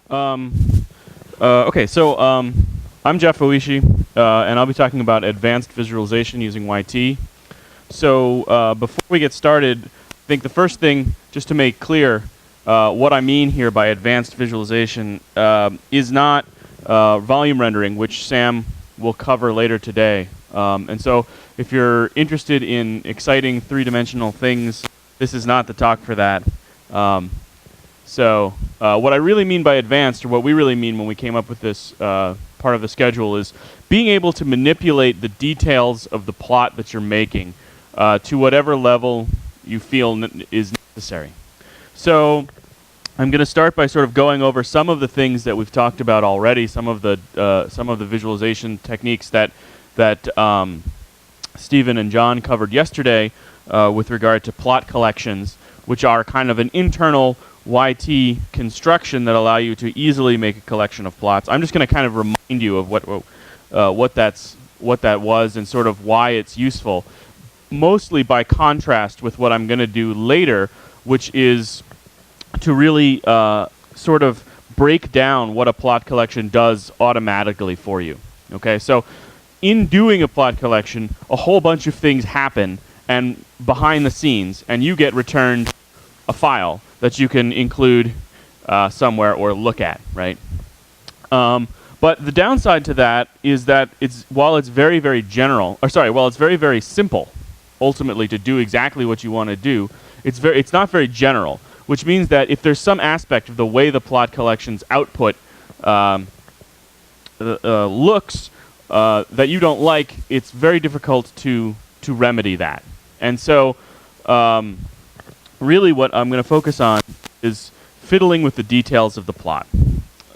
Um, okay, so I'm Jeff Oishi, and I'll be talking about advanced visualization using YT. So before we get started, I think the first thing, just to make clear what I mean here by advanced visualization, is not volume rendering, which Sam will cover later today. And so if you're interested in exciting three-dimensional things, this is not the talk for that. So what I really mean by advanced, or what we really mean when we came up with this part of the schedule, is being able to manipulate the details of the plot that you're making to whatever level you feel is necessary. So I'm going to start by sort of going over some of the things that we've talked about already, some of the visualization techniques that Stephen and John covered yesterday with regard to plot collections, which are kind of an internal YT construction that allow you to easily make a collection of plots. I'm just going to kind of remind you of what that was and sort of why it's useful, mostly by contrast with what I'm going to do later, which is to really sort of break down what a plot collection does automatically for you. Okay, so in doing a plot collection, a whole bunch of things happen and behind the scenes, and you get returned a file that you can include somewhere or look at, right? But the downside to that is that while it's very, very general, while it's very, very simple, ultimately to do exactly what you want to do, it's not very general, which means that if there's some aspect of the way the plot collection's output looks that you don't like, it's very difficult to remedy that. And so really what I'm going to focus on is fiddling with the details of the plot.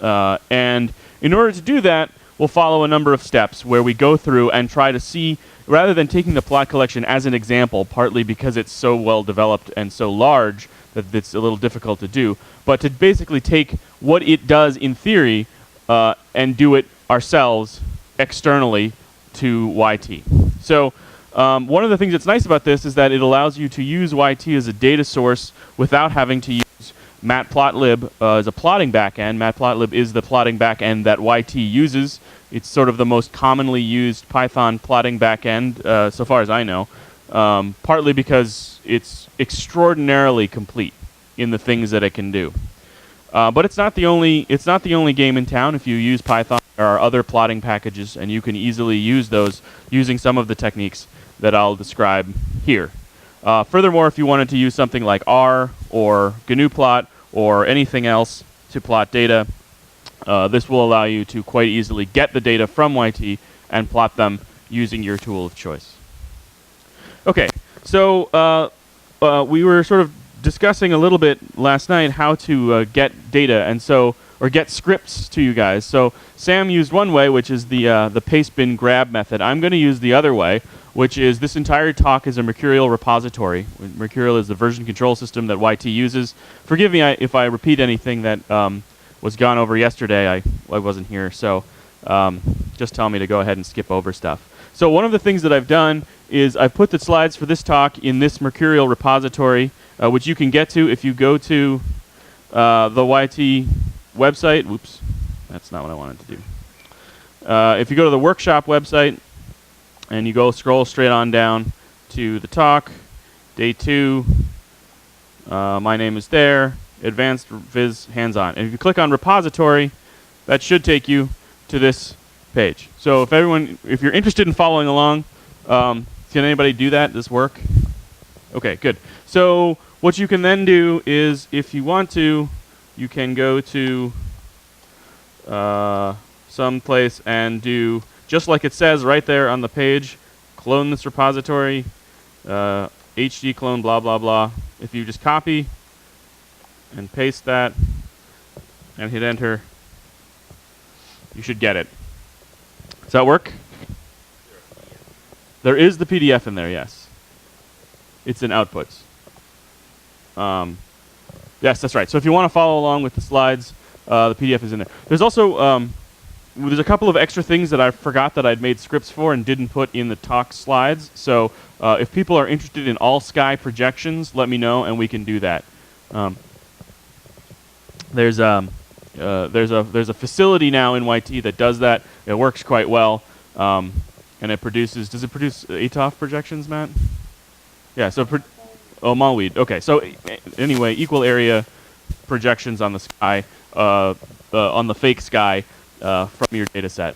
And in order to do that, we'll follow a number of steps where we go through and try to see, rather than taking the plot collection as an example, partly because it's so well developed and so large that it's a little difficult to do, but to basically take what it does in theory and do it ourselves externally to YT. So one of the things that's nice about this is that it allows you to use YT as a data source without having to use Matplotlib as a plotting backend. Matplotlib is the plotting backend that YT uses. It's sort of the most commonly used Python plotting backend, so far as I know, partly because it's extraordinarily complete in the things that it can do. But it's not the only game in town. If you use Python, there are other plotting packages, and you can easily use those using some of the techniques that I'll describe here. Furthermore, if you wanted to use something like R or GNU-plot or anything else to plot data, this will allow you to quite easily get the data from YT and plot them using your tool of choice. Okay, so we were sort of discussing a little bit last night how to get data or get scripts to you guys. So Sam used one way, which is the paste bin grab method. I'm going to use the other way, which is this entire talk is a Mercurial repository. Mercurial is the version control system that YT uses. Forgive me if I repeat anything that was gone over yesterday. I wasn't here, so just tell me to go ahead and skip over stuff. So one of the things that I've done is I've put the slides for this talk in this Mercurial repository, which you can get to if you go to the YT website. Whoops, that's not what I wanted to do. If you go to the workshop website and you scroll straight on down to the talk, day 2, my name is there, advanced viz hands-on. And if you click on repository, that should take you to this page. So if you're interested in following along, can anybody do that? Does this work? Okay, good. So what you can then do is, if you want to, you can go to some place and do, just like it says right there on the page, clone this repository, HD clone blah blah blah. If you just copy and paste that and hit enter, you should get it. Does that work? There is the PDF in there, yes. It's in outputs. Yes, that's right. So if you want to follow along with the slides, the PDF is in there. There's also there's a couple of extra things that I forgot that I'd made scripts for and didn't put in the talk slides. So if people are interested in all sky projections, let me know and we can do that. There's there's a facility now in YT that does that. It works quite well, and it produces. Does it produce ATOF projections, Matt? Yeah. So, Malweed. Okay. So anyway, equal area projections on the sky, on the fake sky, from your data set,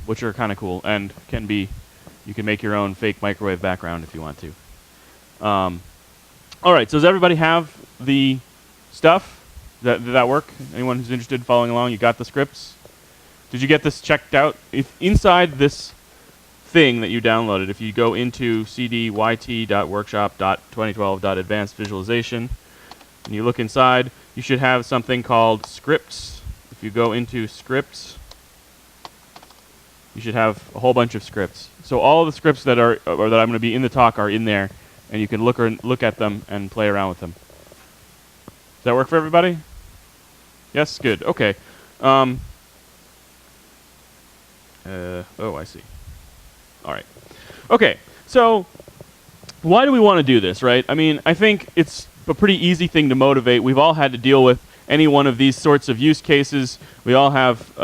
which are kind of cool and can be. You can make your own fake microwave background if you want to. All right. So does everybody have the stuff? Did that work? Anyone who's interested in following along, you got the scripts? Did you get this checked out? If inside this thing that you downloaded, if you go into cdyt.workshop.2012.advanced-visualization, and you look inside, you should have something called scripts. If you go into scripts, you should have a whole bunch of scripts. So all of the scripts that are or that I'm going to be in the talk are in there, and you can look at them and play around with them. Does that work for everybody? Yes? Good. Okay. Oh, I see. All right. Okay. So why do we want to do this, right? I mean, I think it's a pretty easy thing to motivate. We've all had to deal with any one of these sorts of use cases. We all have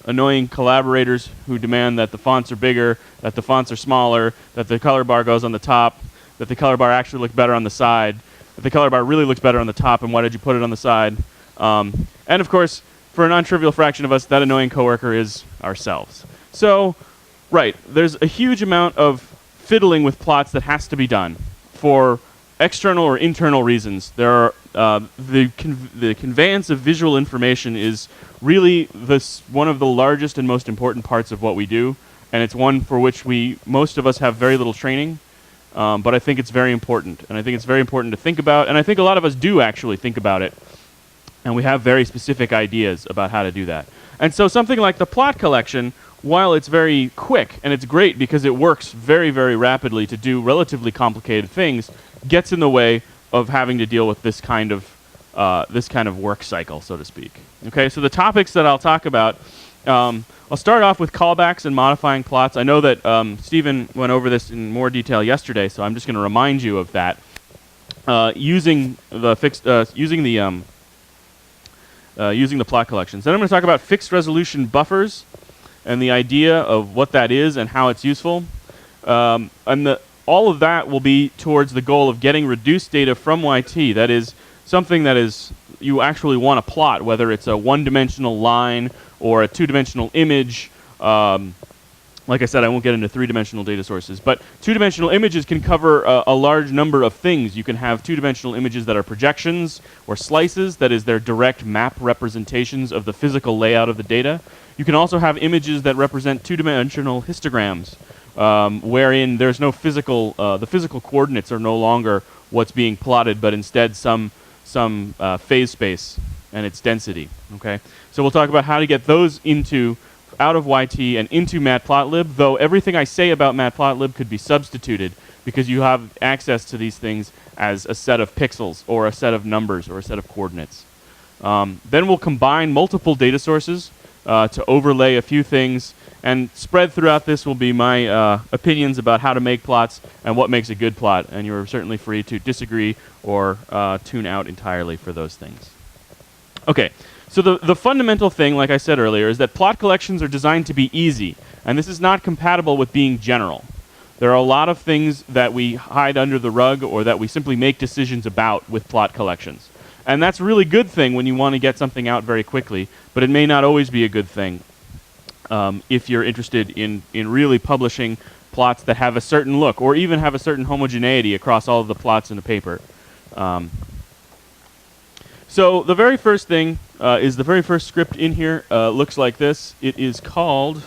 annoying collaborators who demand that the fonts are bigger, that the fonts are smaller, that the color bar goes on the top, that the color bar actually looks better on the side, that the color bar really looks better on the top, and why did you put it on the side? And of course, for a non-trivial fraction of us, that annoying coworker is ourselves. So, right, there's a huge amount of fiddling with plots that has to be done for external or internal reasons. There are the conveyance of visual information is really one of the largest and most important parts of what we do, and it's one for which most of us have very little training. But I think it's very important, and I think it's very important to think about, and I think a lot of us do actually think about it, and we have very specific ideas about how to do that. And so something like the plot collection, while it's very quick, and it's great because it works very, very rapidly to do relatively complicated things, gets in the way of having to deal with this kind of work cycle, so to speak. Okay, so the topics that I'll talk about, I'll start off with callbacks and modifying plots. I know that Stephen went over this in more detail yesterday, so I'm just going to remind you of that. Using the plot collections. Then I'm going to talk about fixed resolution buffers and the idea of what that is and how it's useful. All of that will be towards the goal of getting reduced data from YT. That is something that is you actually want to plot, whether it's a one-dimensional line or a two-dimensional image. Like I said, I won't get into three-dimensional data sources, but two-dimensional images can cover a large number of things. You can have two-dimensional images that are projections or slices, that is, they're direct map representations of the physical layout of the data. You can also have images that represent two-dimensional histograms, wherein there's no physical, the physical coordinates are no longer what's being plotted, but instead some phase space and its density. Okay, so we'll talk about how to get those out of YT and into Matplotlib, though everything I say about Matplotlib could be substituted because you have access to these things as a set of pixels or a set of numbers or a set of coordinates. Then we'll combine multiple data sources to overlay a few things, and spread throughout this will be my opinions about how to make plots and what makes a good plot, and you're certainly free to disagree or tune out entirely for those things. Okay. So the fundamental thing, like I said earlier, is that plot collections are designed to be easy, and this is not compatible with being general. There are a lot of things that we hide under the rug or that we simply make decisions about with plot collections. And that's a really good thing when you want to get something out very quickly, but it may not always be a good thing if you're interested in really publishing plots that have a certain look or even have a certain homogeneity across all of the plots in a paper. So the very first thing is the very first script in here looks like this. It is called,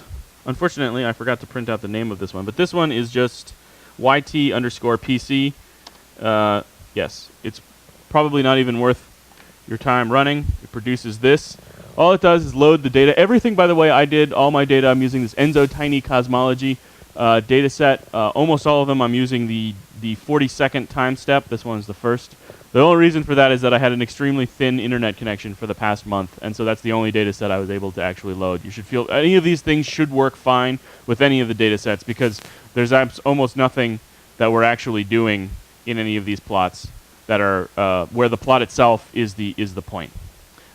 unfortunately, I forgot to print out the name of this one, but this one is just YT_PC. Yes, it's probably not even worth your time running. It produces this. All it does is load the data. Everything, by the way, I did, all my data, I'm using this Enzo Tiny Cosmology data set. Almost all of them I'm using the 40-second time step. This one's the first. The only reason for that is that I had an extremely thin internet connection for the past month, and so that's the only data set I was able to actually load. You should feel any of these things should work fine with any of the data sets because there's almost nothing that we're actually doing in any of these plots that are where the plot itself is the point.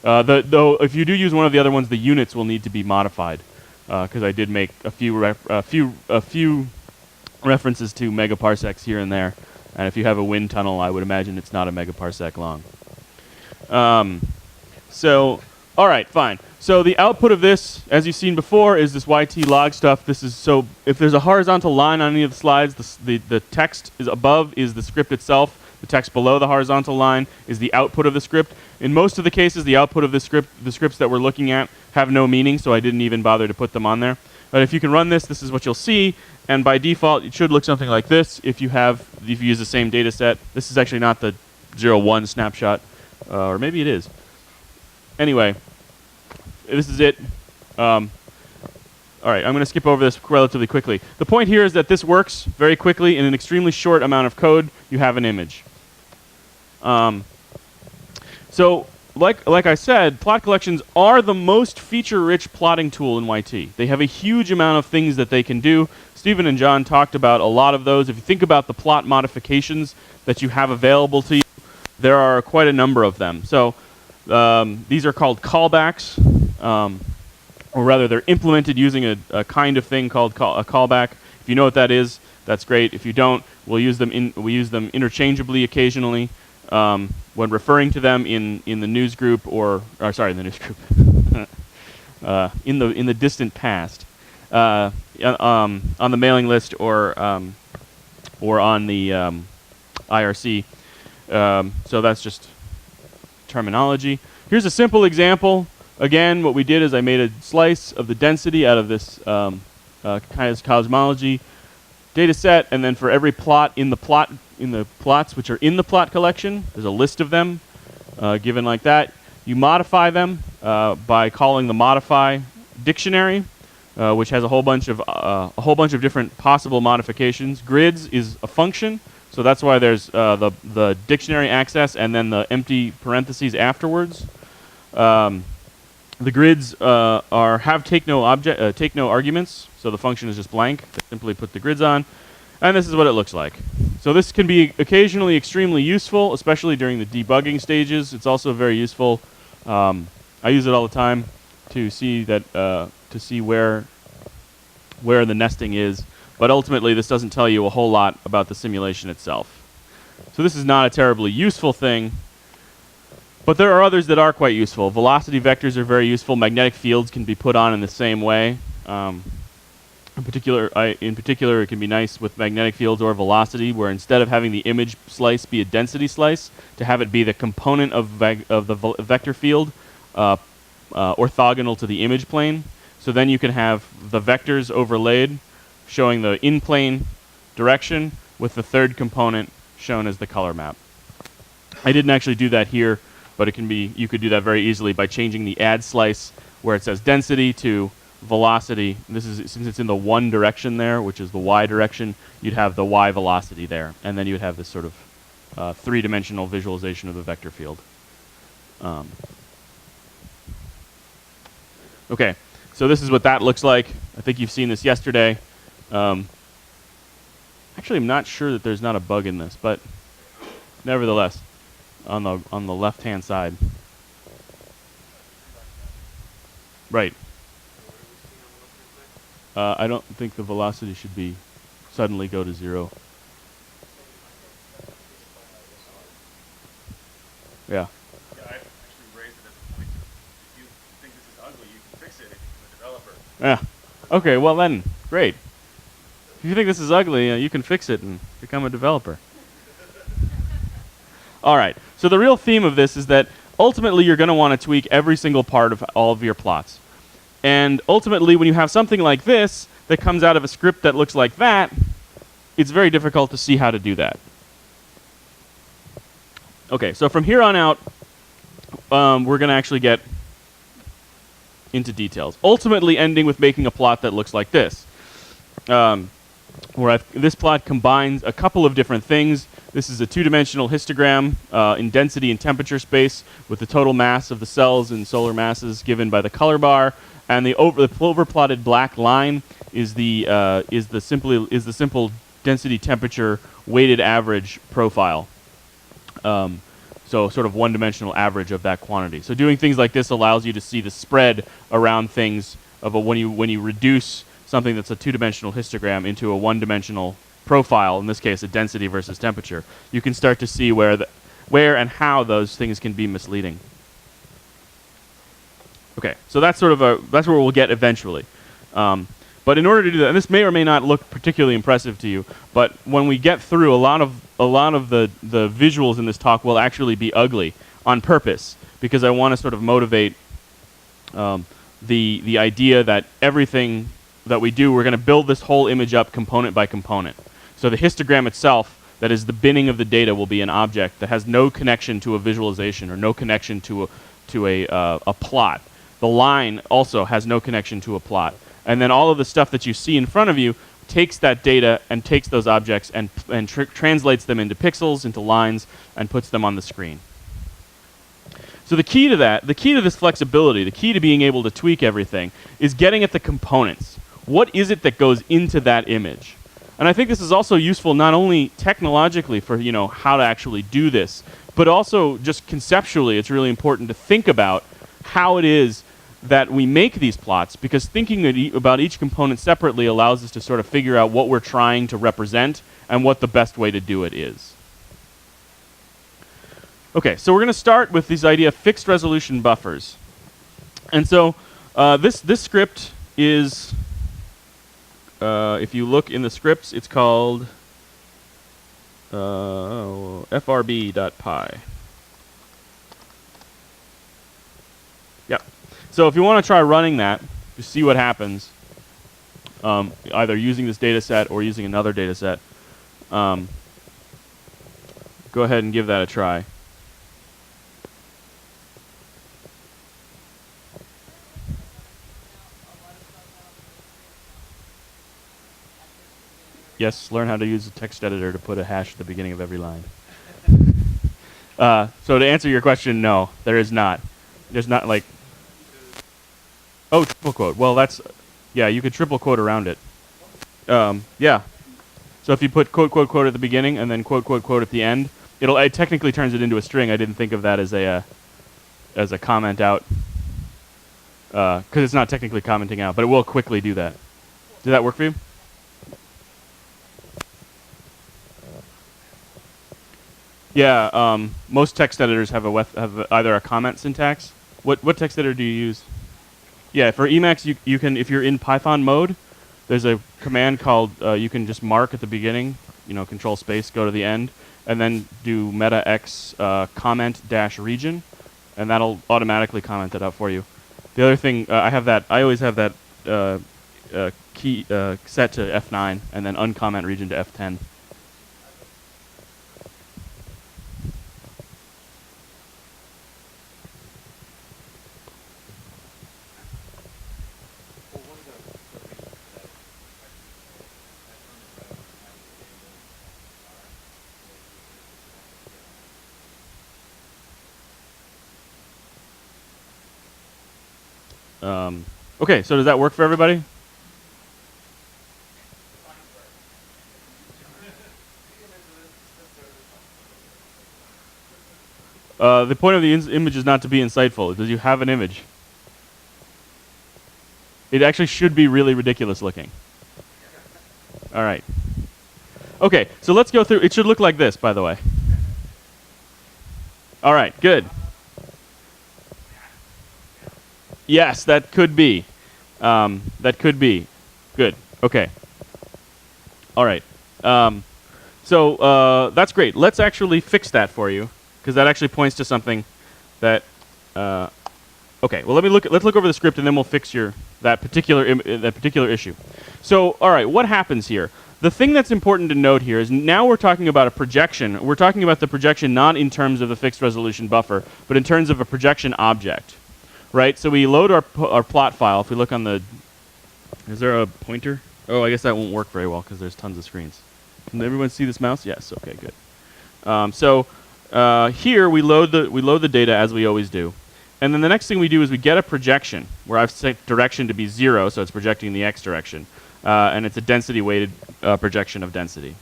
Though if you do use one of the other ones, the units will need to be modified, because I did make a few references to megaparsecs here and there. And if you have a wind tunnel, I would imagine it's not a megaparsec long. So, all right, fine. So the output of this, as you've seen before, is this YT log stuff. This is so if there's a horizontal line on any of the slides, the text is above is the script itself. The text below the horizontal line is the output of the script. In most of the cases, the output of the scripts that we're looking at have no meaning, so I didn't even bother to put them on there. But if you can run this, this is what you'll see. And by default, it should look something like this if you use the same data set. This is actually not the 0-1 snapshot, or maybe it is. Anyway, this is it. All right, I'm going to skip over this relatively quickly. The point here is that this works very quickly. In an extremely short amount of code, you have an image. So, like I said, plot collections are the most feature-rich plotting tool in YT. They have a huge amount of things that they can do. Stephen and John talked about a lot of those. If you think about the plot modifications that you have available to you, there are quite a number of them. So these are called callbacks, or rather they're implemented using a kind of thing called a callback. If you know what that is, that's great. If you don't, we use them interchangeably occasionally when referring to them in the news group in the news group in the distant past, on the mailing list or on the IRC. So that's just terminology. Here's a simple example. Again, what we did is I made a slice of the density out of this kind of cosmology data set, and then for every plot in the plots which are in the plot collection, there's a list of them given like that. You modify them by calling the modify dictionary, which has a whole bunch of different possible modifications. Grids is a function, so that's why there's the dictionary access and then the empty parentheses afterwards. The grids take no arguments, so the function is just blank. They simply put the grids on, and this is what it looks like. So this can be occasionally extremely useful, especially during the debugging stages. It's also very useful. I use it all the time to see where the nesting is, but ultimately this doesn't tell you a whole lot about the simulation itself. So this is not a terribly useful thing. But there are others that are quite useful. Velocity vectors are very useful. Magnetic fields can be put on in the same way. In particular, it can be nice with magnetic fields or velocity, where instead of having the image slice be a density slice, to have it be the component of the vector field orthogonal to the image plane. So then you can have the vectors overlaid, showing the in-plane direction, with the third component shown as the color map. I didn't actually do that here, but you could do that very easily by changing the add slice where it says density to velocity. This is, since it's in the one direction there, which is the y direction, you'd have the y velocity there, and then you would have this sort of three-dimensional visualization of the vector field. Okay, so this is what that looks like. I think you've seen this yesterday. Actually, I'm not sure that there's not a bug in this, but nevertheless, on the left-hand side. Right. I don't think the velocity should be suddenly go to 0. Yeah. Yeah, I actually raised it as a point. If you think this is ugly, you can fix it if you're a developer. Yeah. Okay, well then, great. If you think this is ugly, you can fix it and become a developer. All right. So the real theme of this is that ultimately you're going to want to tweak every single part of all of your plots. And ultimately, when you have something like this that comes out of a script that looks like that, it's very difficult to see how to do that. Okay, so from here on out, we're going to actually get into details. Ultimately ending with making a plot that looks like this. This plot combines a couple of different things. This is a two-dimensional histogram in density and temperature space with the total mass of the cells and solar masses given by the color bar, and the overplotted black line is the simple density temperature weighted average profile. So sort of one-dimensional average of that quantity. So doing things like this allows you to see the spread around things of when you reduce something that's a two-dimensional histogram into a one-dimensional profile, in this case a density versus temperature. You can start to see where and how those things can be misleading. Okay, so that's sort of that's where we'll get eventually. But in order to do that, and this may or may not look particularly impressive to you, but when we get through, a lot of the visuals in this talk will actually be ugly on purpose, because I want to sort of motivate the idea that everything that we do, we're going to build this whole image up component by component. So the histogram itself, that is the binning of the data, will be an object that has no connection to a visualization or no connection to a plot. The line also has no connection to a plot. And then all of the stuff that you see in front of you takes that data and takes those objects and translates them into pixels, into lines, and puts them on the screen. So the key to this flexibility, the key to being able to tweak everything, is getting at the components. What is it that goes into that image? And I think this is also useful not only technologically for how to actually do this, but also just conceptually. It's really important to think about how it is that we make these plots, because thinking about each component separately allows us to sort of figure out what we're trying to represent and what the best way to do it is. Okay, so we're going to start with this idea of fixed resolution buffers. And so this script is, if you look in the scripts, it's called frb.py. Yep. So if you want to try running that to see what happens, either using this data set or using another data set, go ahead and give that a try. Yes, learn how to use a text editor to put a hash at the beginning of every line. So to answer your question, no, there is not. There's not like... Oh, triple quote. Well, that's... Yeah, you could triple quote around it. Yeah. So if you put quote, quote, quote at the beginning and then quote, quote, quote at the end, it technically turns it into a string. I didn't think of that as a comment out, because it's not technically commenting out, but it will quickly do that. Did that work for you? Yeah, most text editors have either a comment syntax. What text editor do you use? Yeah, for Emacs, you can, if you're in Python mode, there's a command called, you can just mark at the beginning, control space, go to the end, and then do meta x comment dash region, and that'll automatically comment it out for you. The other thing, I always have that key set to F9, and then uncomment region to F10. Okay, so does that work for everybody? The point of the image is not to be insightful, because you have an image. It actually should be really ridiculous looking. All right. Okay, so let's go through. It should look like this, by the way. All right, good. Yes, that could be. That could be. Good. Okay. All right. So that's great. Let's actually fix that for you, because that actually points to something that. Okay. Well, let's look over the script, and then we'll fix that particular issue. So, all right. What happens here? The thing that's important to note here is now we're talking about a projection. We're talking about the projection not in terms of the fixed resolution buffer, but in terms of a projection object. Right, so we load our plot file. If we look on the, is there a pointer? Oh, I guess that won't work very well because there's tons of screens. Can everyone see this mouse? Yes. Okay, good. So here we load the data as we always do, and then the next thing we do is we get a projection where I've set direction to be 0, so it's projecting in the x direction, and it's a density weighted projection of density.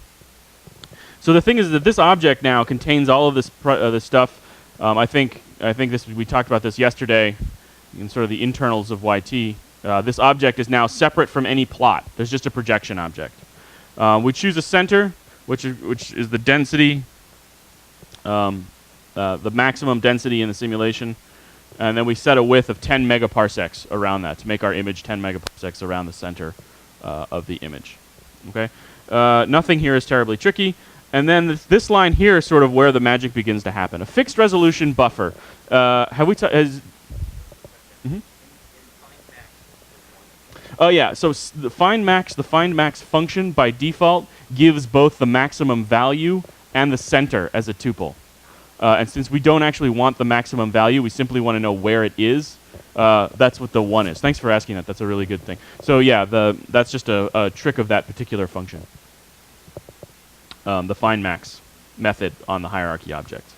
So the thing is that this object now contains all of this stuff I think this we talked about this yesterday in sort of the internals of YT. This object is now separate from any plot. There's just a projection object. We choose a center, which is the density, the maximum density in the simulation, and then we set a width of 10 megaparsecs around that to make our image 10 megaparsecs around the center of the image. Okay, nothing here is terribly tricky. And then this line here is sort of where the magic begins to happen. A fixed resolution buffer. Have we? Mhm. Oh yeah. So the find max function by default gives both the maximum value and the center as a tuple. And since we don't actually want the maximum value, we simply want to know where it is. That's what the 1 is. Thanks for asking that. That's a really good thing. So yeah, that's just a trick of that particular function. The find max method on the hierarchy object.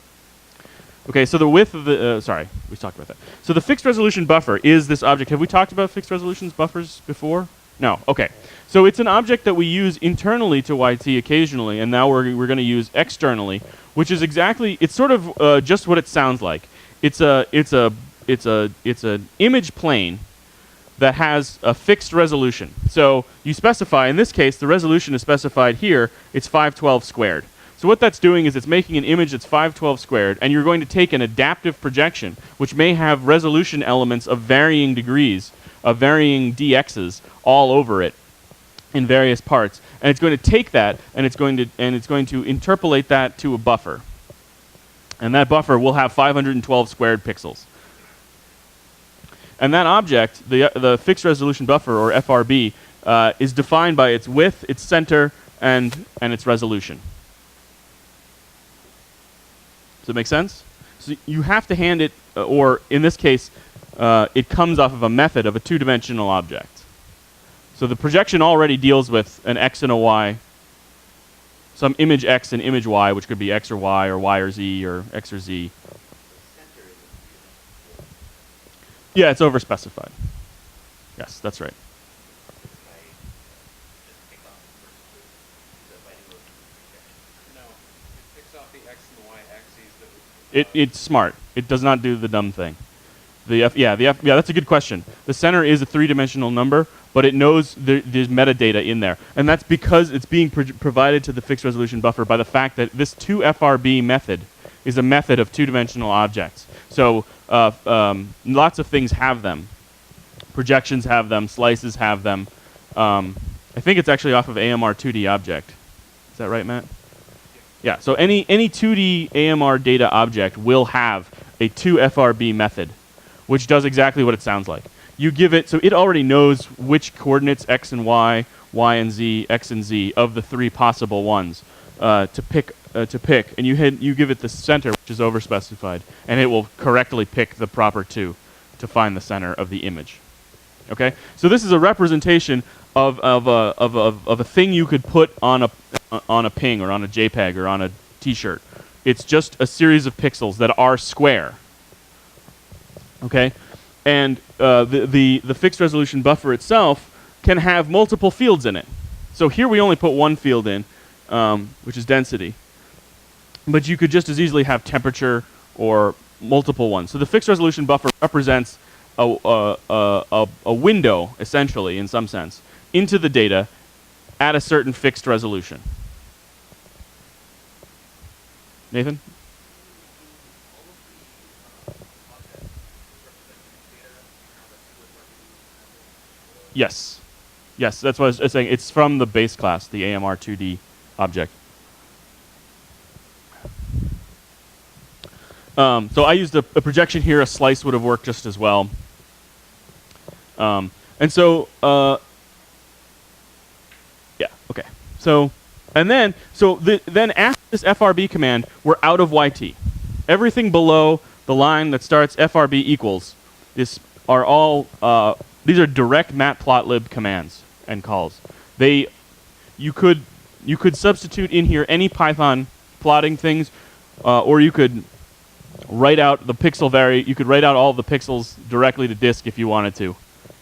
Okay, so the width of the, sorry, we talked about that. So the fixed resolution buffer is this object. Have we talked about fixed resolution buffers before? No, okay. So it's an object that we use internally to YT occasionally, and now we're going to use externally, which is exactly, it's sort of just what it sounds like. It's an image plane that has a fixed resolution. So you specify, in this case, the resolution is specified here, it's 512 squared. So what that's doing is it's making an image that's 512 squared, and you're going to take an adaptive projection, which may have resolution elements of varying degrees, of varying dx's all over it in various parts, and it's going to take that, and it's going to interpolate that to a buffer. And that buffer will have 512 squared pixels. And that object, the fixed resolution buffer, or FRB, is defined by its width, its center, and its resolution. Does that make sense? So you have to hand it, or in this case, it comes off of a method of a two-dimensional object. So the projection already deals with an x and a y, some image x and image y, which could be x or y or z, or x or z. Yeah, it's overspecified. Yes, that's right. No, it picks off the x and y axes. It's smart. It does not do the dumb thing. Yeah, that's a good question. The center is a three-dimensional number, but it knows there's metadata in there, and that's because it's being provided to the fixed resolution buffer by the fact that this 2FRB method is a method of two-dimensional objects. So lots of things have them. Projections have them. Slices have them. I think it's actually off of AMR 2D object. Is that right, Matt? Yeah. So any 2D AMR data object will have a 2FRB method, which does exactly what it sounds like. You give it, so it already knows which coordinates x and y, y and z, x and z of the three possible ones to pick, and you give it the center, which is overspecified, and it will correctly pick the proper two to find the center of the image. Okay, so this is a representation of a thing you could put on a ping or on a JPEG or on a T-shirt. It's just a series of pixels that are square. Okay, and the fixed resolution buffer itself can have multiple fields in it. So here we only put one field in, which is density. But you could just as easily have temperature or multiple ones. So the fixed resolution buffer represents a window, essentially, in some sense, into the data at a certain fixed resolution. Nathan? Yes. Yes, that's what I was saying. It's from the base class, the AMR 2D object. So I used a projection here. A slice would have worked just as well. And so, yeah, okay. So, and then, then after this FRB command, we're out of YT. Everything below the line that starts FRB equals, these are direct matplotlib commands and calls. You could substitute in here any Python plotting things, or you could write out the pixel you could write out all the pixels directly to disk if you wanted to,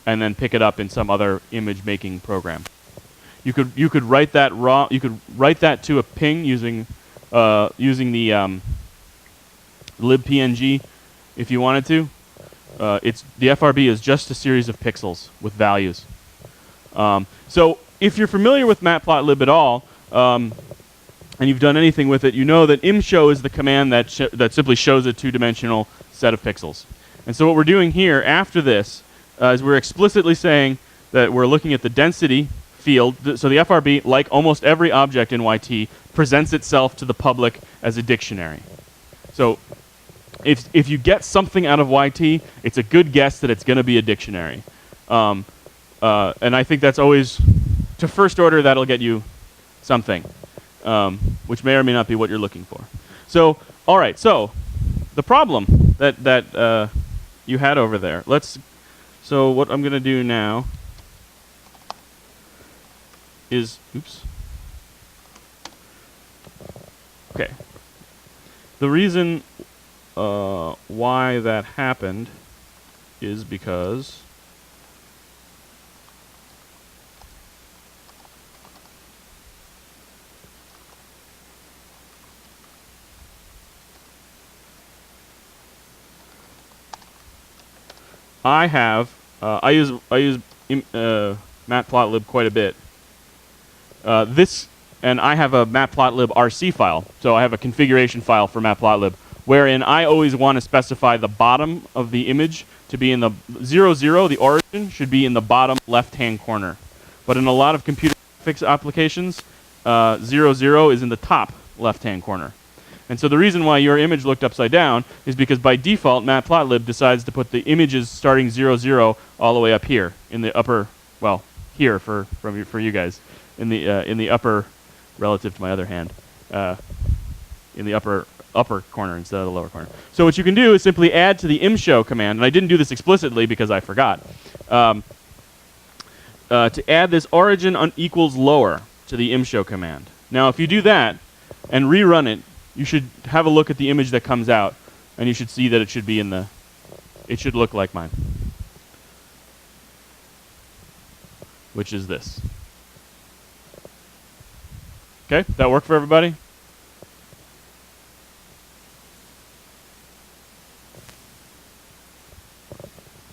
and then pick it up in some other image making program. You could write that raw. You could write that to a ping using the libpng, if you wanted to. It's the FRB is just a series of pixels with values. So if you're familiar with matplotlib at all, and you've done anything with it, you know that imshow is the command that simply shows a two-dimensional set of pixels. And so what we're doing here after this is we're explicitly saying that we're looking at the density field. So the FRB, like almost every object in YT, presents itself to the public as a dictionary. So if you get something out of YT, it's a good guess that it's going to be a dictionary. And I think that's always, to first order, that'll get you something, which may or may not be what you're looking for. So, all right, so the problem that you had over there. So what I'm going to do now is, oops. Okay. The reason why that happened is because I use matplotlib quite a bit. And I have a matplotlib RC file, so I have a configuration file for matplotlib, wherein I always want to specify the bottom of the image to be in the 0, 0, the origin should be in the bottom left-hand corner. But in a lot of computer graphics applications, 0, 0 is in the top left-hand corner. And so the reason why your image looked upside down is because by default, matplotlib decides to put the images starting 0, 0 all the way up here in the upper, well, here for you guys, in the upper, relative to my other hand, in the upper corner instead of the lower corner. So what you can do is simply add to the imshow command, and I didn't do this explicitly because I forgot, to add this origin equals lower to the imshow command. Now, if you do that and rerun it, you should have a look at the image that comes out, and you should see that it should be it should look like mine, which is this. Okay, that work for everybody?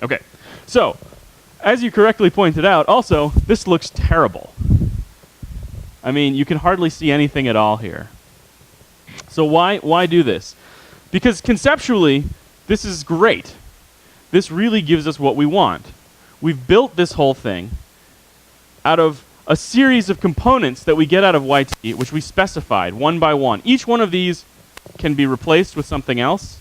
Okay, so as you correctly pointed out, also, this looks terrible. I mean, you can hardly see anything at all here. So why do this? Because conceptually, this is great. This really gives us what we want. We've built this whole thing out of a series of components that we get out of YT, which we specified one by one. Each one of these can be replaced with something else.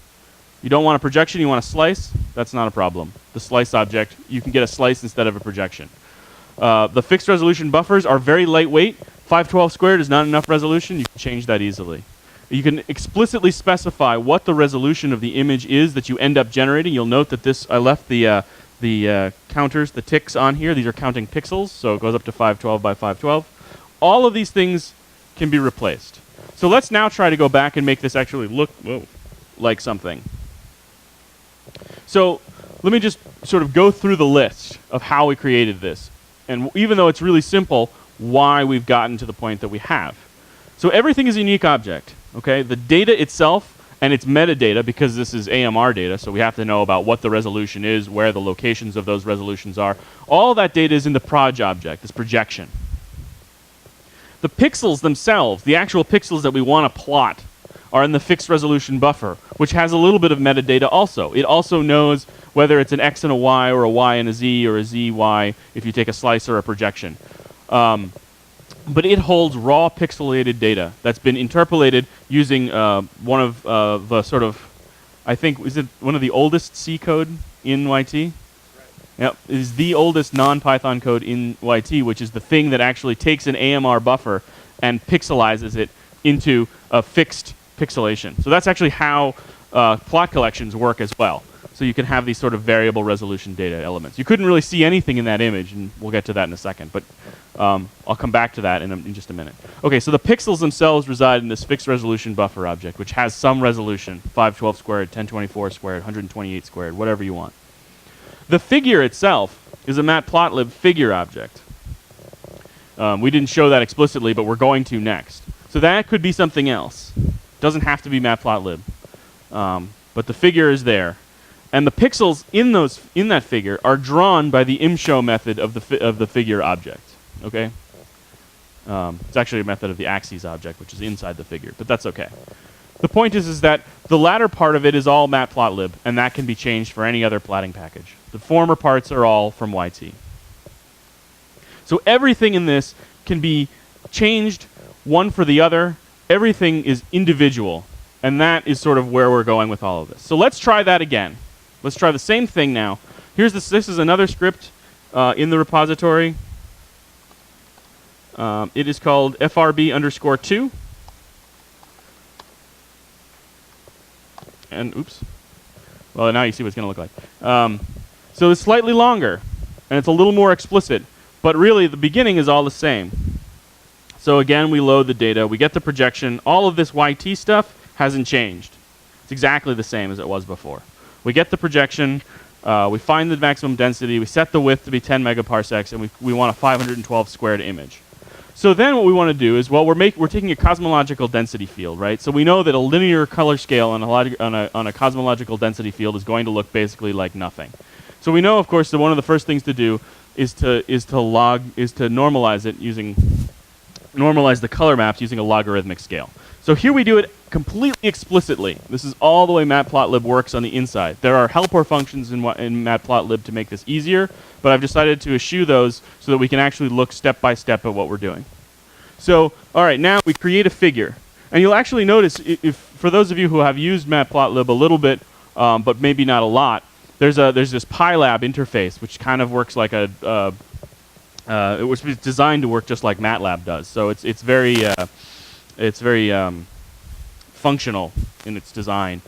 You don't want a projection, you want a slice. That's not a problem. The slice object, you can get a slice instead of a projection. The fixed resolution buffers are very lightweight. 512 squared is not enough resolution. You can change that easily. You can explicitly specify what the resolution of the image is that you end up generating. You'll note that I left the counters, the ticks on here. These are counting pixels, so it goes up to 512 by 512. All of these things can be replaced. So let's now try to go back and make this actually look like something. So let me just sort of go through the list of how we created this. And even though it's really simple, why we've gotten to the point that we have. So everything is a unique object. Okay, the data itself and its metadata, because this is AMR data, so we have to know about what the resolution is, where the locations of those resolutions are. All that data is in the proj object, this projection. The pixels themselves, the actual pixels that we want to plot, are in the fixed resolution buffer, which has a little bit of metadata also. It also knows whether it's an X and a Y, or a Y and a Z, or a ZY, if you take a slice or a projection. But it holds raw pixelated data that's been interpolated using one of the sort of, I think, is it one of the oldest C code in YT? Right. Yep, it is the oldest non-Python code in YT, which is the thing that actually takes an AMR buffer and pixelizes it into a fixed pixelation. So that's actually how plot collections work as well. So you can have these sort of variable resolution data elements. You couldn't really see anything in that image, and we'll get to that in a second. But I'll come back to that in just a minute. Okay, so the pixels themselves reside in this fixed resolution buffer object, which has some resolution, 512 squared, 1024 squared, 128 squared, whatever you want. The figure itself is a matplotlib figure object. We didn't show that explicitly, but we're going to next. So that could be something else. Doesn't have to be matplotlib. But the figure is there. And the pixels in that figure are drawn by the imshow method of the figure object. Okay? It's actually a method of the axes object, which is inside the figure, but that's okay. The point is that the latter part of it is all matplotlib, and that can be changed for any other plotting package. The former parts are all from YT. So everything in this can be changed one for the other. Everything is individual, and that is sort of where we're going with all of this. So let's try that again. Let's try the same thing now. This is another script in the repository. It is called FRB_2. And oops. Well, now you see what it's going to look like. So it's slightly longer, and it's a little more explicit. But really, the beginning is all the same. So again, we load the data. We get the projection. All of this YT stuff hasn't changed. It's exactly the same as it was before. We get the projection. We find the maximum density. We set the width to be 10 megaparsecs, and we want a 512 squared image. So then what we want to do is, well, we're taking a cosmological density field, right? So we know that a linear color scale on a cosmological density field is going to look basically like nothing. So we know, of course, that one of the first things to do is to normalize it normalize the color maps using a logarithmic scale. So here we do it completely explicitly. This is all the way matplotlib works on the inside. There are helper functions in matplotlib to make this easier, but I've decided to eschew those so that we can actually look step by step at what we're doing. So, all right, now we create a figure. And you'll actually notice, if for those of you who have used matplotlib a little bit, but maybe not a lot, there's this PyLab interface, which kind of works like it was designed to work just like MATLAB does. So it's very functional in its design.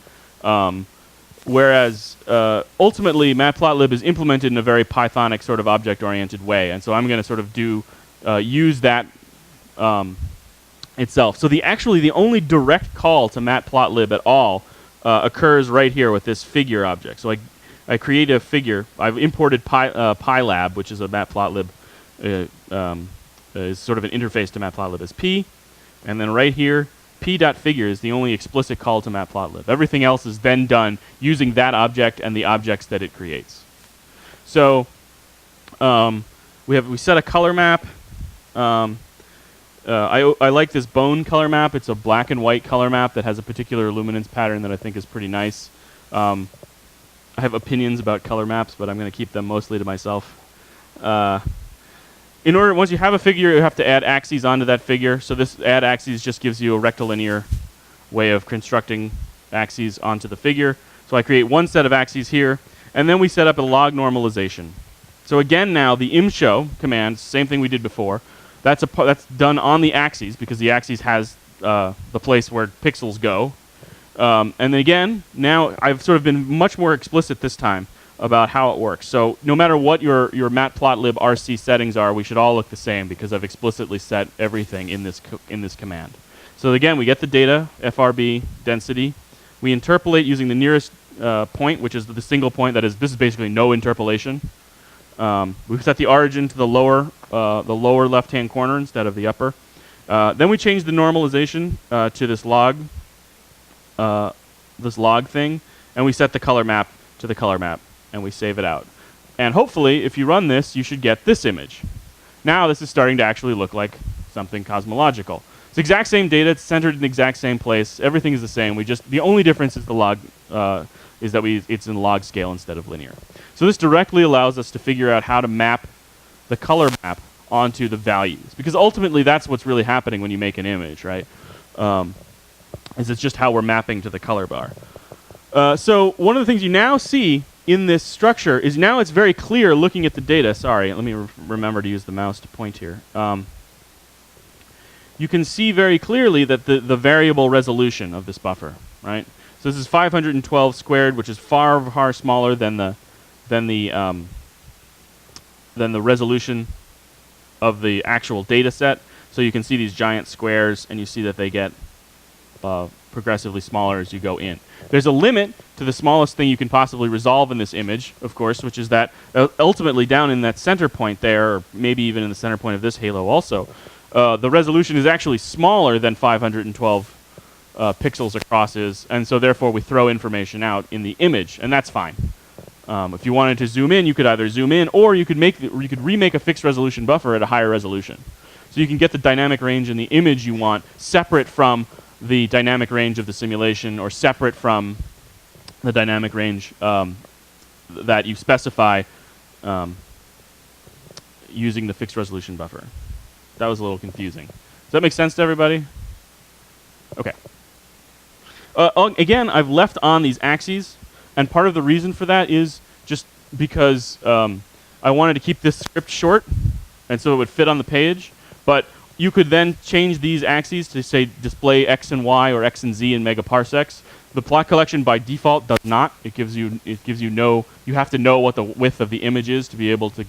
Whereas ultimately Matplotlib is implemented in a very Pythonic sort of object-oriented way, and so I'm going to sort of use that itself. So the only direct call to Matplotlib at all occurs right here with this figure object. So I create a figure. I've imported PyLab, which is a Matplotlib, is sort of an interface to Matplotlib as P, and then right here, p.figure is the only explicit call to Matplotlib. Everything else is then done using that object and the objects that it creates. So we set a color map. I like this bone color map. It's a black and white color map that has a particular luminance pattern that I think is pretty nice. I have opinions about color maps, but I'm going to keep them mostly to myself. Once you have a figure, you have to add axes onto that figure. So this add axes just gives you a rectilinear way of constructing axes onto the figure. So I create one set of axes here, and then we set up a log normalization. So again, now the imshow command, same thing we did before. That's done on the axes because the axes has the place where pixels go. And then again, now I've sort of been much more explicit this time about how it works. So no matter what your matplotlib RC settings are, we should all look the same because I've explicitly set everything in this command. So again, we get the data, FRB density. We interpolate using the nearest point, which is the single point. This is basically no interpolation. We set the origin to the lower left-hand corner instead of the upper. Then we change the normalization to this log thing, and we set the color map to the color map, and we save it out. And hopefully, if you run this, you should get this image. Now this is starting to actually look like something cosmological. It's the exact same data. It's centered in the exact same place. Everything is the same. The only difference is the log it's in log scale instead of linear. So this directly allows us to figure out how to map the color map onto the values, because ultimately that's what's really happening when you make an image, right? Is it's just how we're mapping to the color bar. So one of the things you now see in this structure is now it's very clear looking at the data. Sorry, let me remember to use the mouse to point here. You can see very clearly that the variable resolution of this buffer, right? So this is 512 squared, which is far, far smaller than the resolution of the actual data set. So you can see these giant squares, and you see that they get progressively smaller as you go in. There's a limit to the smallest thing you can possibly resolve in this image, of course, which is that ultimately down in that center point there, or maybe even in the center point of this halo also, the resolution is actually smaller than 512 pixels across is, and so therefore we throw information out in the image, and that's fine. If you wanted to zoom in, you could either zoom in, or you could remake a fixed resolution buffer at a higher resolution. So you can get the dynamic range in the image you want separate from the dynamic range of the simulation, or separate from the dynamic range that you specify using the fixed resolution buffer. That was a little confusing. Does that make sense to everybody? Okay. Again, I've left on these axes, and part of the reason for that is just because I wanted to keep this script short, and so it would fit on the page. But you could then change these axes to say display X and Y or X and Z in megaparsecs. The plot collection by default does not. It gives you no. You have to know what the width of the image is to be able to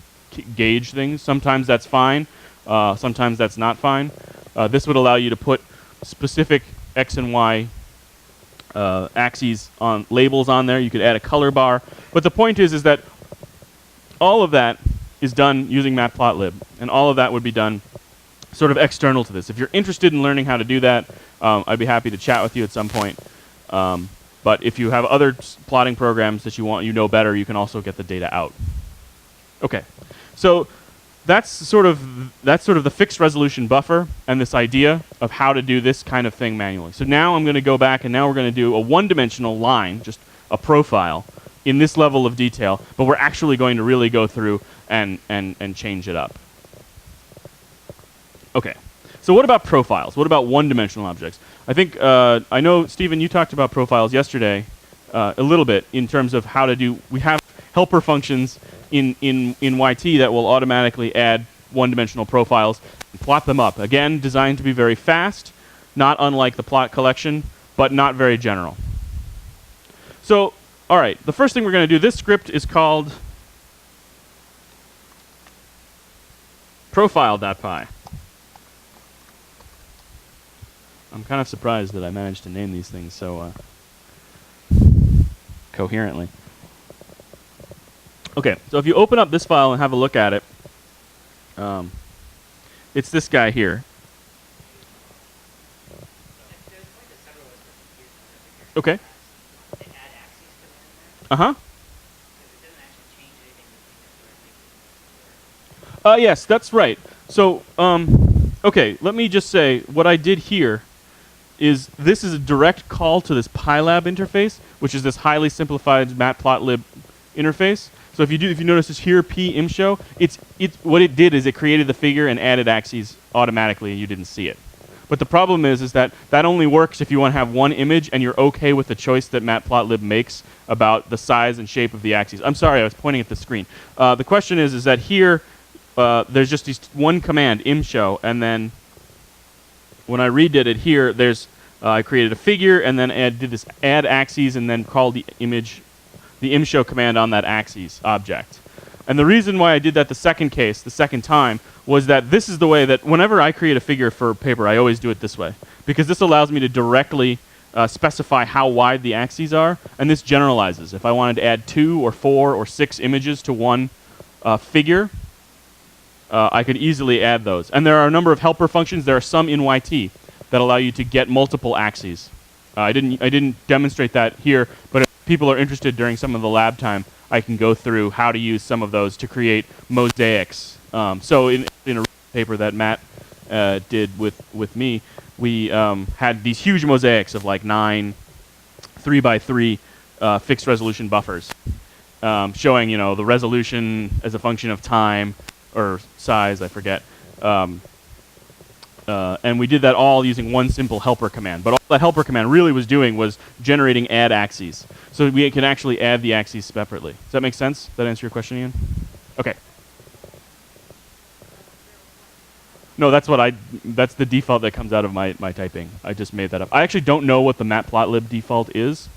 gauge things. Sometimes that's fine. Sometimes that's not fine. This would allow you to put specific X and Y axes on labels on there. You could add a color bar. But the point is that all of that is done using Matplotlib, and all of that would be done sort of external to this. If you're interested in learning how to do that, I'd be happy to chat with you at some point. But if you have other plotting programs that you know better, you can also get the data out. Okay, so that's sort of the fixed resolution buffer and this idea of how to do this kind of thing manually. So now I'm going to go back, and now we're going to do a one-dimensional line, just a profile in this level of detail, but we're actually going to really go through and change it up. Okay, so what about profiles? What about one-dimensional objects? I think, I know, Stephen, you talked about profiles yesterday a little bit in terms of how to do, we have helper functions in YT that will automatically add one-dimensional profiles and plot them up. Again, designed to be very fast, not unlike the plot collection, but not very general. So, all right, the first thing we're going to do, this script is called profile.py. I'm kind of surprised that I managed to name these things so coherently. Okay, so if you open up this file and have a look at it, it's this guy here. Okay. Uh-huh. Yes, that's right. So, okay, let me just say, what I did here is this is a direct call to this PyLab interface, which is this highly simplified Matplotlib interface. So if you notice this here, p-imshow, what it did is it created the figure and added axes automatically, and you didn't see it. But the problem is that only works if you want to have one image and you're okay with the choice that Matplotlib makes about the size and shape of the axes. I'm sorry, I was pointing at the screen. The question is that here there's just one command, imshow, and then when I redid it here, I created a figure and then did this add axes and then called the imshow command on that axes object. And the reason why I did that the second time, was that this is the way that whenever I create a figure for paper, I always do it this way. Because this allows me to directly specify how wide the axes are, and this generalizes. If I wanted to add 2 or 4 or 6 images to one figure, I could easily add those. And there are a number of helper functions. There are some in YT that allow you to get multiple axes. I didn't demonstrate that here, but if people are interested during some of the lab time, I can go through how to use some of those to create mosaics. So in a paper that Matt did with me, we had these huge mosaics of like 9 3x3 fixed resolution buffers, showing the resolution as a function of time or size, I forget. And we did that all using one simple helper command. But all that helper command really was doing was generating add axes. So we can actually add the axes separately. Does that make sense? Does that answer your question, Ian? Okay. No, that's the default that comes out of my typing. I just made that up. I actually don't know what the Matplotlib default is.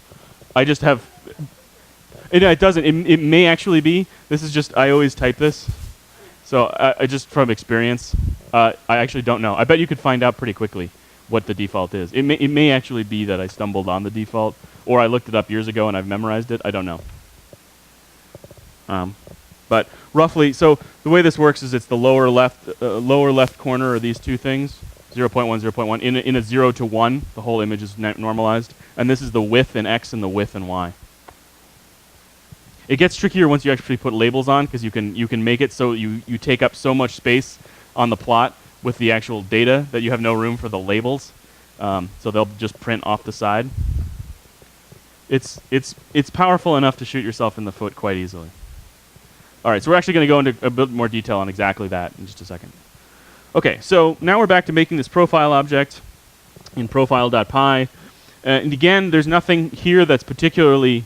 I just have... It doesn't. It may actually be. This is just... I always type this. So I just from experience, I actually don't know. I bet you could find out pretty quickly what the default is. It may actually be that I stumbled on the default, or I looked it up years ago and I've memorized it. I don't know. But roughly, so the way this works is it's the lower left corner are these two things. 0.1, 0.1. In a 0 to 1, the whole image is normalized. And this is the width in X and the width in Y. It gets trickier once you actually put labels on, because you can make it so you take up so much space on the plot with the actual data that you have no room for the labels. So they'll just print off the side. It's powerful enough to shoot yourself in the foot quite easily. All right, so we're actually going to go into a bit more detail on exactly that in just a second. Okay, so now we're back to making this profile object in profile.py. And again, there's nothing here that's particularly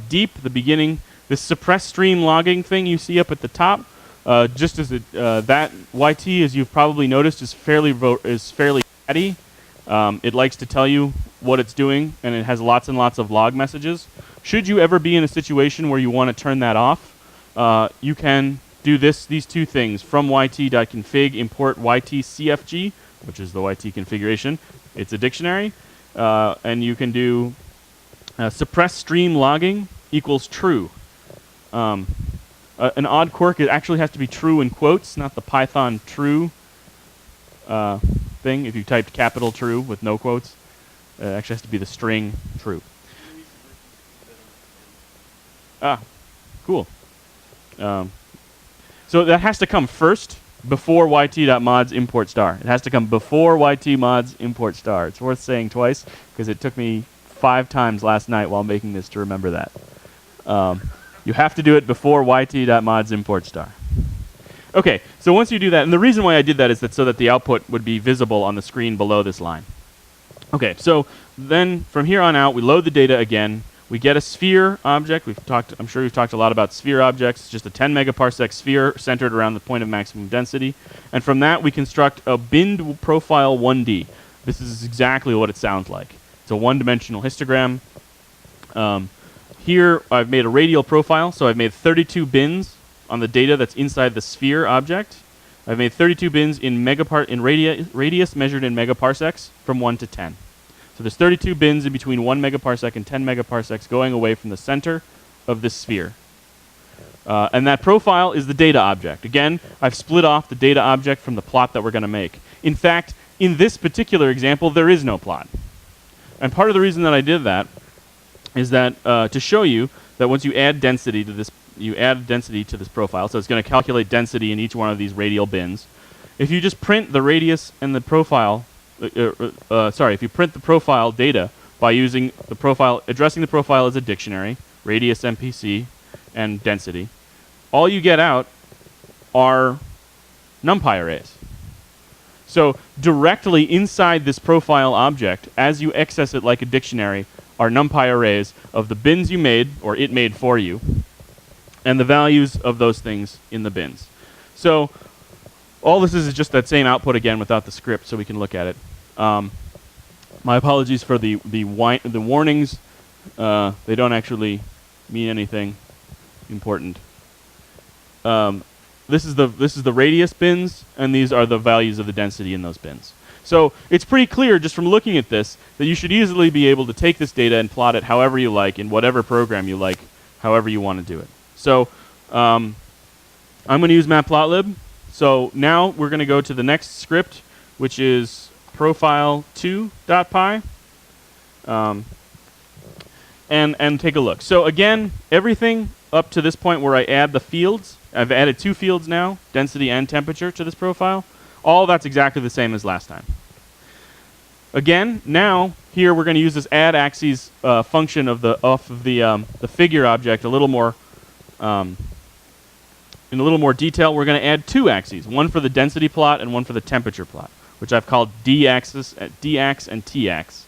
deep. The beginning, this suppress stream logging thing you see up at the top, just as that YT, as you've probably noticed, is fairly chatty. It likes to tell you what it's doing, and it has lots and lots of log messages. Should you ever be in a situation where you want to turn that off, you can do these two things. From yt.config, import ytcfg, which is the YT configuration. It's a dictionary. And you can do suppress stream logging equals true. An odd quirk, it actually has to be true in quotes, not the Python true thing. If you typed capital true with no quotes, it actually has to be the string true. Ah, cool. So that has to come first before yt.mods import star. It has to come before ytmods import star. It's worth saying twice because it took me 5 times last night while making this to remember that. You have to do it before yt.mods import star. Okay, so once you do that, and the reason why I did that is that so that the output would be visible on the screen below this line. Okay, so then from here on out, we load the data again. We get a sphere object. I'm sure we've talked a lot about sphere objects. It's just a 10 megaparsec sphere centered around the point of maximum density. And from that, we construct a binned profile 1D. This is exactly what it sounds like. It's a one-dimensional histogram. Here, I've made a radial profile, so I've made 32 bins on the data that's inside the sphere object. I've made 32 bins in radius measured in megaparsecs from 1 to 10. So there's 32 bins in between 1 megaparsec and 10 megaparsecs going away from the center of this sphere. And that profile is the data object. Again, I've split off the data object from the plot that we're going to make. In fact, in this particular example, there is no plot. And part of the reason that I did that is that to show you that once you add density to this, profile, so it's going to calculate density in each one of these radial bins. If you just print the radius and the profile, if you print the profile data by using the profile, addressing the profile as a dictionary, radius MPC, and density, all you get out are NumPy arrays. So directly inside this profile object, as you access it like a dictionary, are NumPy arrays of the bins you made, or it made for you, and the values of those things in the bins. So all this is just that same output again without the script, so we can look at it. My apologies for the warnings. They don't actually mean anything important. This is the radius bins, and these are the values of the density in those bins. So it's pretty clear just from looking at this that you should easily be able to take this data and plot it however you like in whatever program you like, however you want to do it. So I'm going to use matplotlib. So now we're going to go to the next script, which is profile2.py, and take a look. So again, everything up to this point where I add the fields, I've added 2 fields now, density and temperature, to this profile. All that's exactly the same as last time. Again, now here we're going to use this add axes function of the figure object a little more. In a little more detail, we're going to add 2 axes, one for the density plot and one for the temperature plot, which I've called d-ax and t-ax.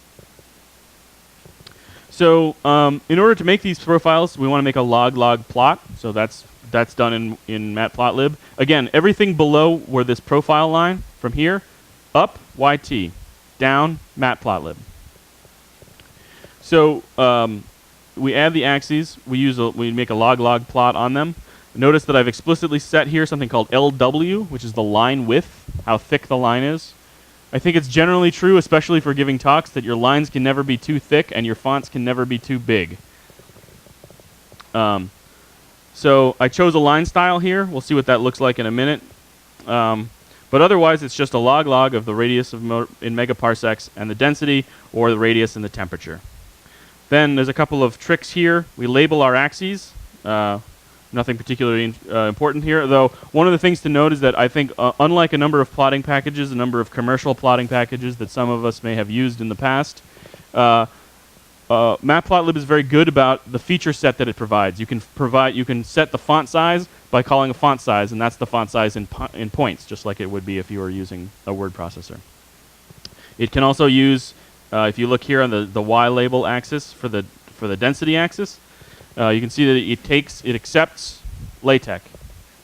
So in order to make these profiles, we want to make a log plot. So that's done in matplotlib. Again, everything below where this profile line, from here, up, YT, down, matplotlib. So we add the axes. We make a log plot on them. Notice that I've explicitly set here something called LW, which is the line width, how thick the line is. I think it's generally true, especially for giving talks, that your lines can never be too thick and your fonts can never be too big. So I chose a line style here. We'll see what that looks like in a minute. But otherwise, it's just a log of the radius in megaparsecs and the density, or the radius and the temperature. Then there's a couple of tricks here. We label our axes. Nothing particularly important here, though. One of the things to note is that I think, unlike a number of plotting packages, a number of commercial plotting packages that some of us may have used in the past, Matplotlib is very good about the feature set that it provides. You can set the font size by calling a font size, and that's the font size in points, just like it would be if you were using a word processor. It can also use, if you look here on the Y label axis for the density axis, you can see that it accepts LaTeX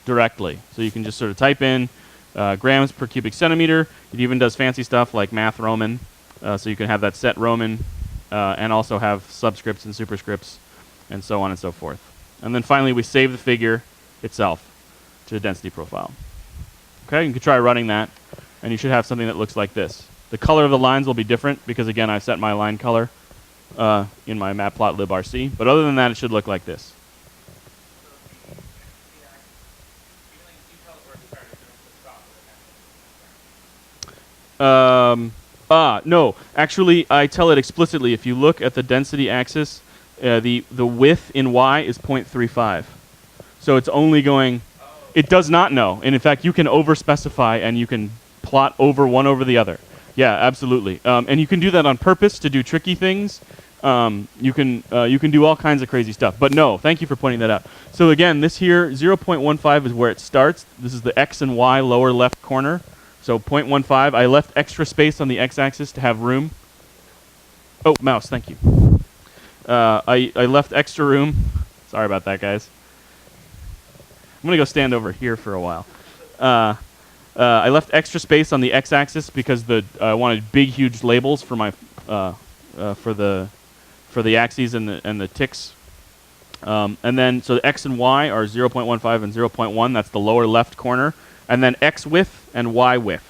directly. So you can just sort of type in grams per cubic centimeter. It even does fancy stuff like math Roman, so you can have that set Roman. And also have subscripts and superscripts, and so on and so forth. And then finally, we save the figure itself to the density profile. Okay, you can try running that, and you should have something that looks like this. The color of the lines will be different because, again, I've set my line color in my Matplotlib RC. But other than that, it should look like this. No. Actually, I tell it explicitly. If you look at the density axis, the width in Y is 0.35. So it's only going... It does not know. And in fact, you can over-specify and you can plot one over the other. Yeah, absolutely. And you can do that on purpose to do tricky things. You can do all kinds of crazy stuff. But no, thank you for pointing that out. So again, this here, 0.15 is where it starts. This is the X and Y lower left corner. So 0.15, I left extra space on the x-axis to have room. Oh, mouse, thank you. I left extra room. Sorry about that, guys. I'm going to go stand over here for a while. I left extra space on the x-axis because I wanted big, huge labels for my for the axes and the ticks. And then so the x and y are 0.15 and 0.1. That's the lower left corner. And then x width and y width.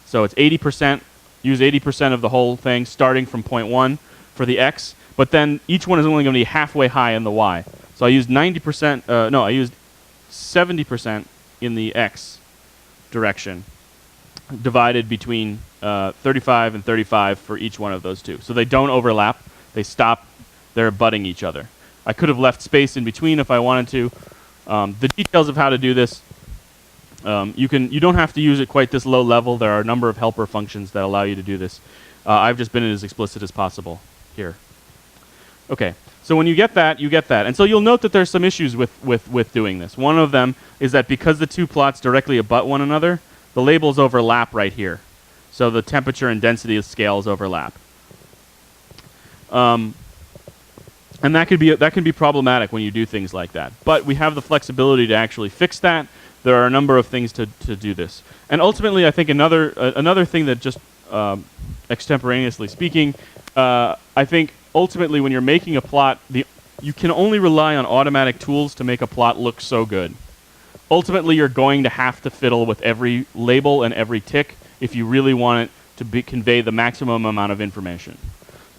So it's 80%. Use 80% of the whole thing, starting from 0.1 for the x. But then each one is only going to be halfway high in the y. So I used 90%. No, I used 70% in the x direction, divided between 35 and 35 for each one of those two. So they don't overlap. They stop. They're abutting each other. I could have left space in between if I wanted to. The details of how to do this, you don't have to use it quite this low level. There are a number of helper functions that allow you to do this. I've just been as explicit as possible here. Okay, so when you get that, you get that. And so you'll note that there's some issues with doing this. One of them is that because the two plots directly abut one another, the labels overlap right here. So the temperature and density scales overlap. And that can be problematic when you do things like that. But we have the flexibility to actually fix that. There are a number of things to do this. And ultimately, I think another thing that just extemporaneously speaking, I think ultimately when you're making a plot, you can only rely on automatic tools to make a plot look so good. Ultimately, you're going to have to fiddle with every label and every tick if you really want it to convey the maximum amount of information.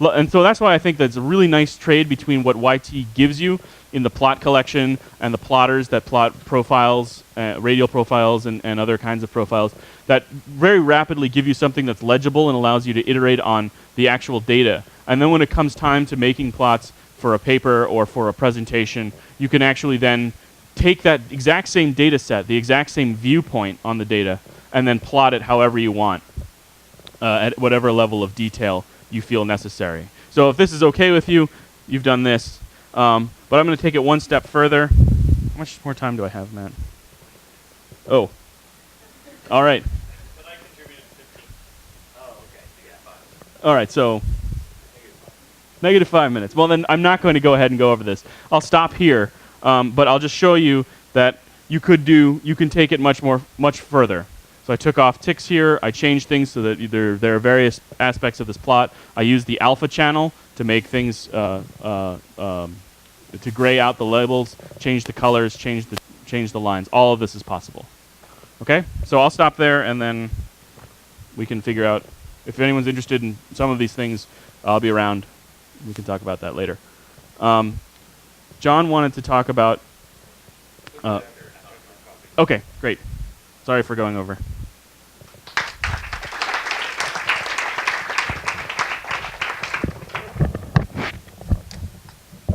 And so that's why I think that's a really nice trade between what YT gives you in the plot collection and the plotters that plot profiles, radial profiles, and other kinds of profiles that very rapidly give you something that's legible and allows you to iterate on the actual data. And then when it comes time to making plots for a paper or for a presentation, you can actually then take that exact same data set, the exact same viewpoint on the data, and then plot it however you want at whatever level of detail you feel necessary. So if this is okay with you, you've done this. But I'm going to take it one step further. How much more time do I have, Matt? Oh. All right. But I contributed 15. Oh, okay. So you got 5. All right, so negative 5 minutes. Well, then I'm not going to go ahead and go over this. I'll stop here, but I'll just show you that you can take it much further. So I took off ticks here. I changed things so that there are various aspects of this plot. I used the alpha channel to make things to gray out the labels, change the colors, change the lines. All of this is possible. Okay, so I'll stop there, and then we can figure out if anyone's interested in some of these things. I'll be around. We can talk about that later. John wanted to talk about. Okay, great. Sorry for going over.